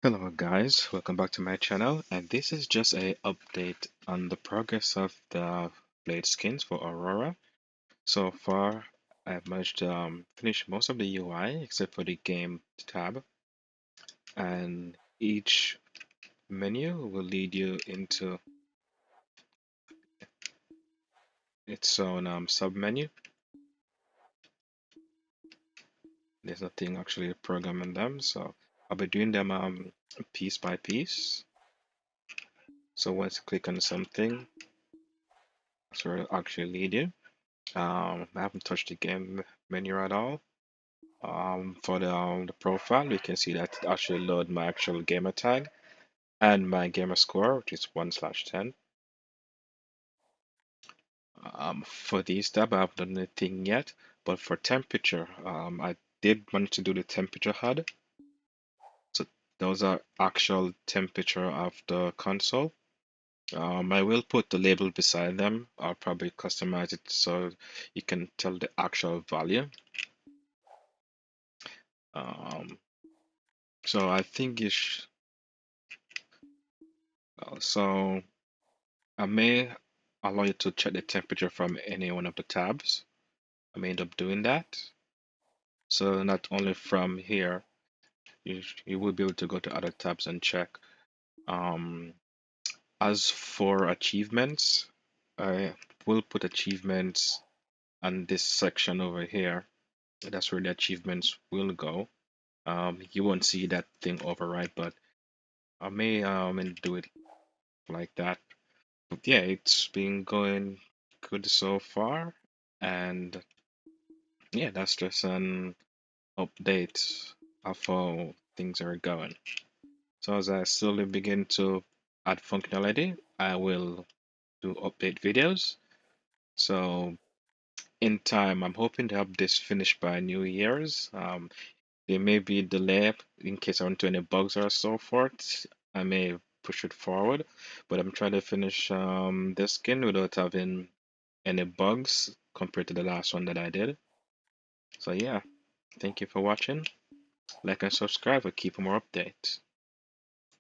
Hello guys, welcome back to my channel, and this is just a update on the progress of the blade skins for Aurora. So far, I've managed to finish most of the UI except for the game tab, and each menu will lead you into its own sub-menu. There's nothing actually programming them, so I'll be doing them piece by piece. So once you click on something, that's where it'll actually lead you. I haven't touched the game menu at all. For the profile, you can see that it actually load my actual gamer tag and my gamer score, which is 1/10. For these tab, I haven't done anything yet, but for temperature, I did manage to do the temperature HUD. So those are actual temperature of the console. I will put the label beside them. I'll probably customize it so you can tell the actual value. Um, so I think you should. So I may allow you to check the temperature from any one of the tabs. I may end up doing that. So not only from here, you will be able to go to other tabs and check. Um, as for achievements, I will put achievements on this section over here. That's where the achievements will go. You won't see that thing override, but I may do it like that. But yeah, it's been going good so far, and yeah, that's just an update of how things are going. So as I slowly begin to add functionality, I will do update videos. So in time, I'm hoping to have this finished by New Year's. There may be a delay in case I run into any bugs or so forth. I may push it forward, but I'm trying to finish this skin without having any bugs compared to the last one that I did. So yeah, thank you for watching. Like and subscribe for keep more updates.